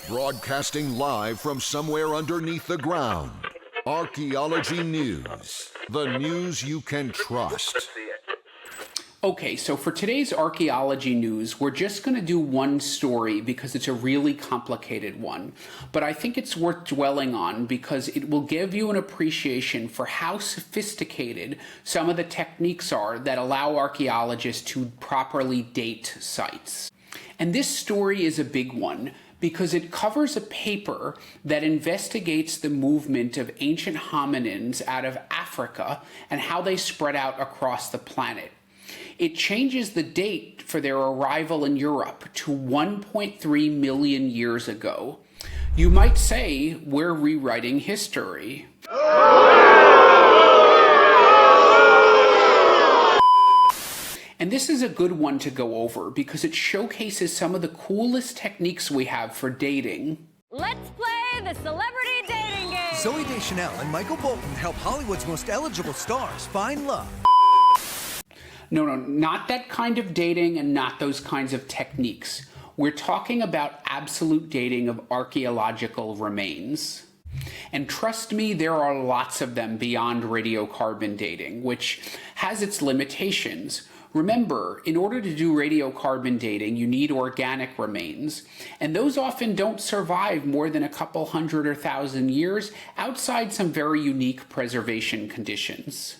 Broadcasting live from somewhere underneath the ground. Archaeology News. The news you can trust. Okay, so for today's archaeology news, we're just going to do one story because it's a really complicated one. But I think it's worth dwelling on because it will give you an appreciation for how sophisticated some of the techniques are that allow archaeologists to properly date sites. And this story is a big one because it covers a paper that investigates the movement of ancient hominins out of Africa and how they spread out across the planet. It changes the date for their arrival in Europe to 1.3 million years ago. You might say we're rewriting history. And this is a good one to go over because it showcases some of the coolest techniques we have for dating. Let's play the celebrity dating game! Zooey Deschanel and Michael Bolton help Hollywood's most eligible stars find love. No, not that kind of dating and not those kinds of techniques. We're talking about absolute dating of archaeological remains. And trust me, there are lots of them beyond radiocarbon dating, which has its limitations. Remember, in order to do radiocarbon dating, you need organic remains, and those often don't survive more than a couple hundred or thousand years outside some very unique preservation conditions.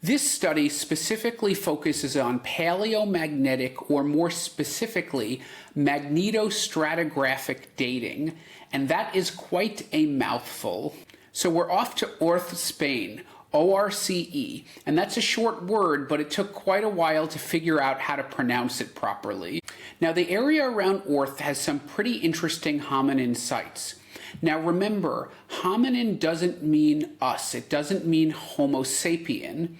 This study specifically focuses on paleomagnetic, or more specifically, Magneto stratigraphic dating, and that is quite a mouthful. So we're off to Orce, Spain, ORCE, and that's a short word, but it took quite a while to figure out how to pronounce it properly. Now, the area around Orce has some pretty interesting hominin sites. Now remember, hominin doesn't mean us. It doesn't mean Homo sapien.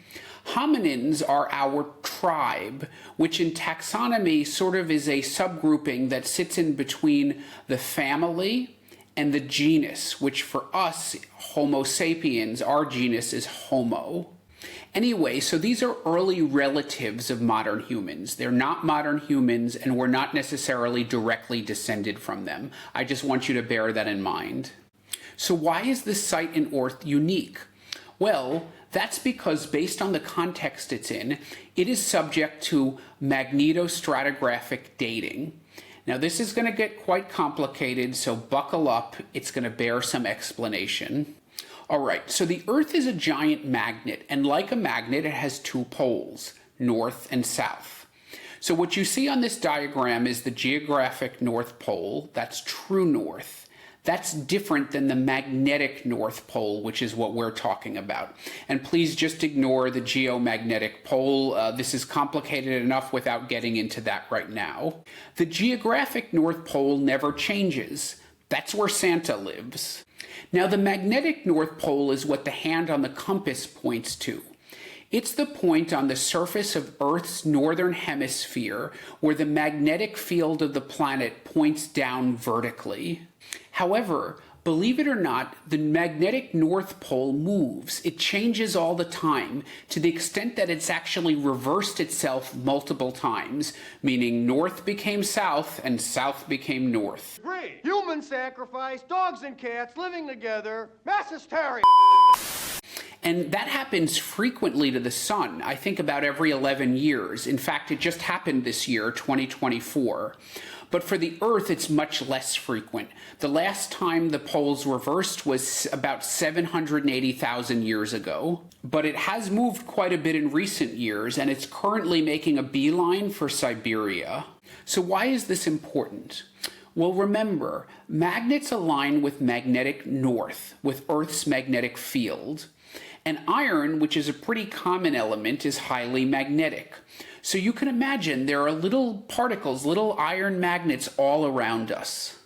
Hominins are our tribe, which in taxonomy sort of is a subgrouping that sits in between the family and the genus, which for us, Homo sapiens, our genus is Homo. Anyway, so these are early relatives of modern humans. They're not modern humans, and we're not necessarily directly descended from them. I just want you to bear that in mind. So why is this site in Orce unique? Well, that's because based on the context it's in, it is subject to Magneto stratigraphic dating. Now this is going to get quite complicated, so buckle up. It's going to bear some explanation. All right, so the Earth is a giant magnet, and like a magnet, it has two poles, north and south. So what you see on this diagram is the geographic North Pole. That's true north. That's different than the magnetic North Pole, which is what we're talking about. And please just ignore the geomagnetic pole. This is complicated enough without getting into that right now. The geographic North Pole never changes. That's where Santa lives. Now, the magnetic North Pole is what the hand on the compass points to. It's the point on the surface of Earth's northern hemisphere where the magnetic field of the planet points down vertically. However, believe it or not, the magnetic North Pole moves. It changes all the time, to the extent that it's actually reversed itself multiple times, meaning north became south and south became north. Great! Human sacrifice, dogs and cats living together, mass hysteria! And that happens frequently to the sun, I think about every 11 years. In fact, it just happened this year, 2024. But for the Earth, it's much less frequent. The last time the poles reversed was about 780,000 years ago. But it has moved quite a bit in recent years, and it's currently making a beeline for Siberia. So why is this important? Well, remember, magnets align with magnetic north, with Earth's magnetic field. And iron, which is a pretty common element, is highly magnetic. So you can imagine there are little particles, little iron magnets all around us.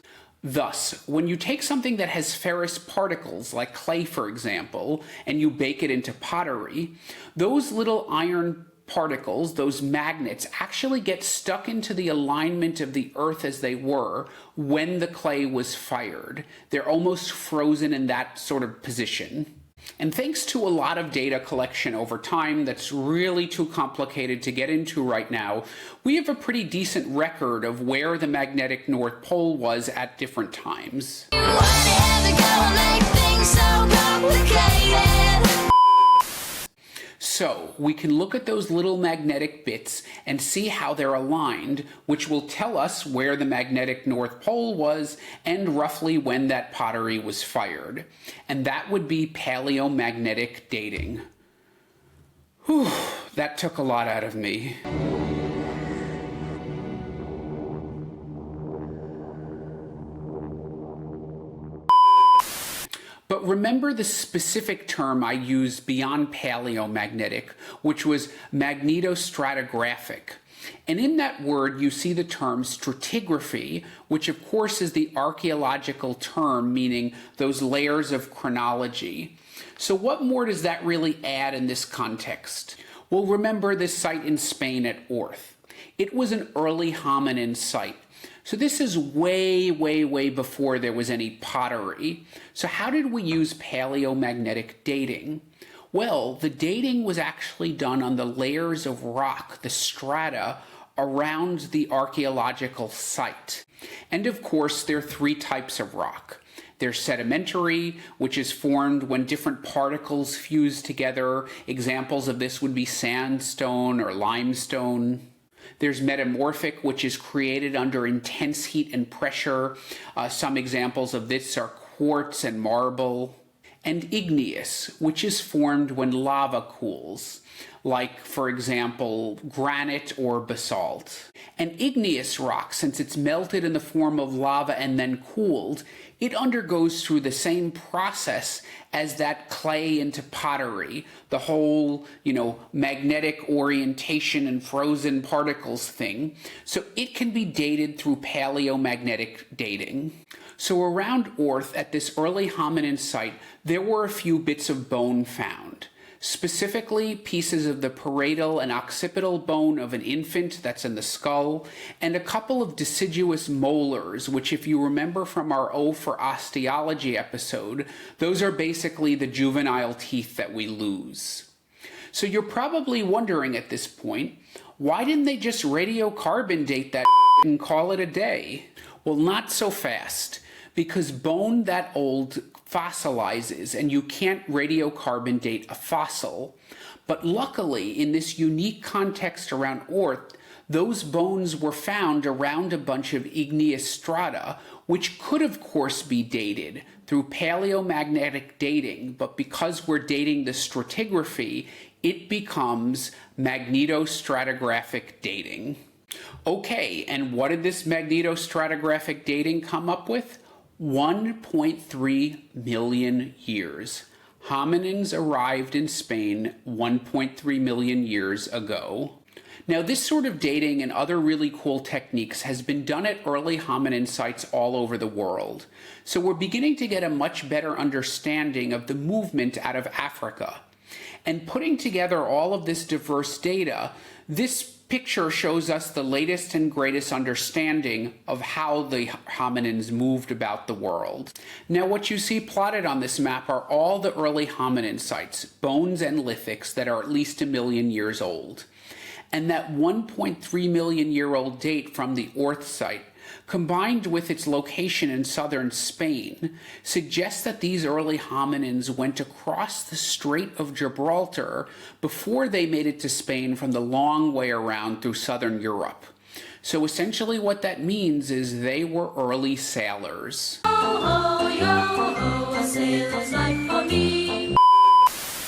Thus, when you take something that has ferrous particles, like clay for example, and you bake it into pottery, those little iron particles, those magnets, actually get stuck into the alignment of the Earth as they were when the clay was fired. They're almost frozen in that sort of position. And thanks to a lot of data collection over time that's really too complicated to get into right now, we have a pretty decent record of where the magnetic North Pole was at different times. So we can look at those little magnetic bits and see how they're aligned, which will tell us where the magnetic North Pole was and roughly when that pottery was fired. And that would be paleomagnetic dating. Whew, that took a lot out of me. But remember the specific term I used beyond paleomagnetic, which was magnetostratigraphic. And in that word, you see the term stratigraphy, which of course is the archaeological term meaning those layers of chronology. So what more does that really add in this context? Well, remember this site in Spain at Orce. It was an early hominin site. So this is way, way, way before there was any pottery. So how did we use paleomagnetic dating? Well, the dating was actually done on the layers of rock, the strata, around the archaeological site. And of course, there are three types of rock. There's sedimentary, which is formed when different particles fuse together. Examples of this would be sandstone or limestone. There's metamorphic, which is created under intense heat and pressure. Some examples of this are quartz and marble. And igneous, which is formed when lava cools, like, for example, granite or basalt. An igneous rock, since it's melted in the form of lava and then cooled, it undergoes through the same process as that clay into pottery, the whole, magnetic orientation and frozen particles thing. So it can be dated through paleomagnetic dating. So around Orce, at this early hominin site, there were a few bits of bone found. Specifically, pieces of the parietal and occipital bone of an infant, that's in the skull, and a couple of deciduous molars, which if you remember from our O for osteology episode, those are basically the juvenile teeth that we lose. So you're probably wondering at this point, why didn't they just radiocarbon date that and call it a day? Well, not so fast, because bone that old fossilizes, and you can't radiocarbon date a fossil. But luckily, in this unique context around Orce, those bones were found around a bunch of igneous strata, which could of course be dated through paleomagnetic dating, but because we're dating the stratigraphy, it becomes magnetostratigraphic dating. Okay, and what did this magnetostratigraphic dating come up with? 1.3 million years. Hominins arrived in Spain 1.3 million years ago. Now, this sort of dating and other really cool techniques has been done at early hominin sites all over the world. So we're beginning to get a much better understanding of the movement out of Africa. And putting together all of this diverse data, this picture shows us the latest and greatest understanding of how the hominins moved about the world. Now, what you see plotted on this map are all the early hominin sites, bones and lithics that are at least 1 million years old. And that 1.3 million year old date from the Orce site, combined with its location in southern Spain, suggests that these early hominins went across the Strait of Gibraltar before they made it to Spain from the long way around through southern Europe. So essentially what that means is they were early sailors. A sailor's life for me.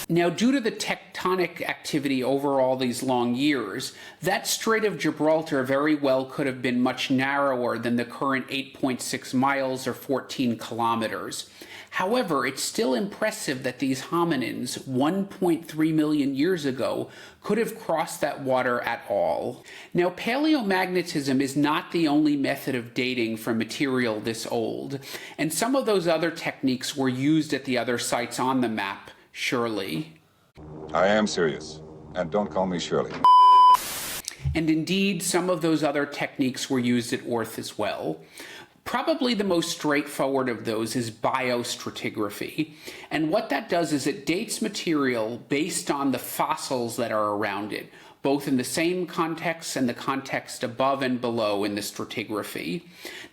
Now, due to the tectonic activity over all these long years, that Strait of Gibraltar very well could have been much narrower than the current 8.6 miles or 14 kilometers. However, it's still impressive that these hominins 1.3 million years ago could have crossed that water at all. Now, paleomagnetism is not the only method of dating for material this old, and some of those other techniques were used at the other sites on the map. Shirley. I am serious, and don't call me Shirley. And indeed, some of those other techniques were used at Orce as well. Probably the most straightforward of those is biostratigraphy. And what that does is it dates material based on the fossils that are around it, both in the same context and the context above and below in the stratigraphy.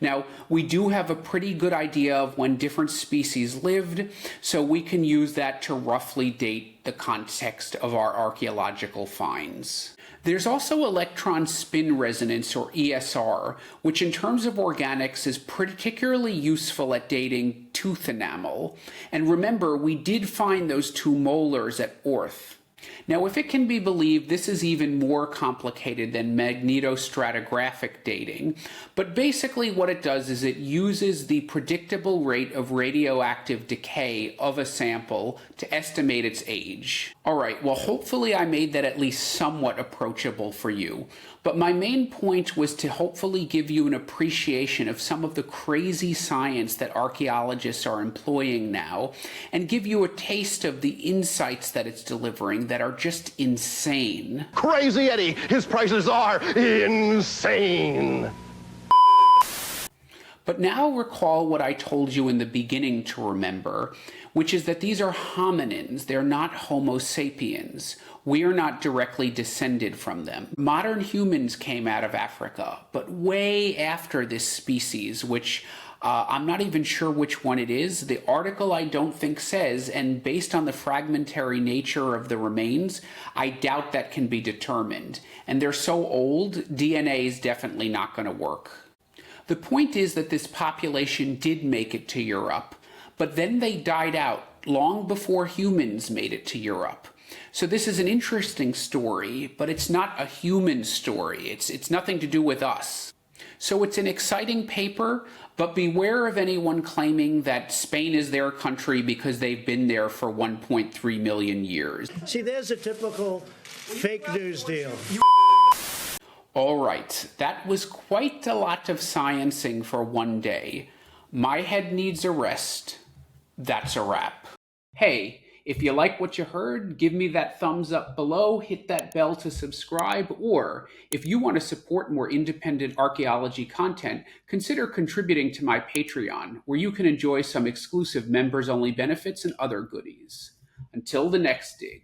Now, we do have a pretty good idea of when different species lived, so we can use that to roughly date the context of our archaeological finds. There's also electron spin resonance, or ESR, which in terms of organics is particularly useful at dating tooth enamel. And remember, we did find those 2 molars at Orce. Now, if it can be believed, this is even more complicated than Magneto stratigraphic dating, but basically what it does is it uses the predictable rate of radioactive decay of a sample to estimate its age. Alright, well hopefully I made that at least somewhat approachable for you, but my main point was to hopefully give you an appreciation of some of the crazy science that archaeologists are employing now, and give you a taste of the insights that it's delivering that are just insane. Crazy Eddie, his prices are insane. But now recall what I told you in the beginning to remember, which is that these are hominins, they're not Homo sapiens. We are not directly descended from them. Modern humans came out of Africa, but way after this species, which I'm not even sure which one it is. The article I don't think says, and based on the fragmentary nature of the remains, I doubt that can be determined. And they're so old, DNA is definitely not going to work. The point is that this population did make it to Europe, but then they died out long before humans made it to Europe. So this is an interesting story, but it's not a human story. It's nothing to do with us. So it's an exciting paper, but beware of anyone claiming that Spain is their country because they've been there for 1.3 million years. See, there's a typical fake news deal. All right, that was quite a lot of sciencing for one day. My head needs a rest. That's a wrap. Hey, if you like what you heard, give me that thumbs up below, hit that bell to subscribe, or if you want to support more independent archaeology content, consider contributing to my Patreon, where you can enjoy some exclusive members-only benefits and other goodies. Until the next dig.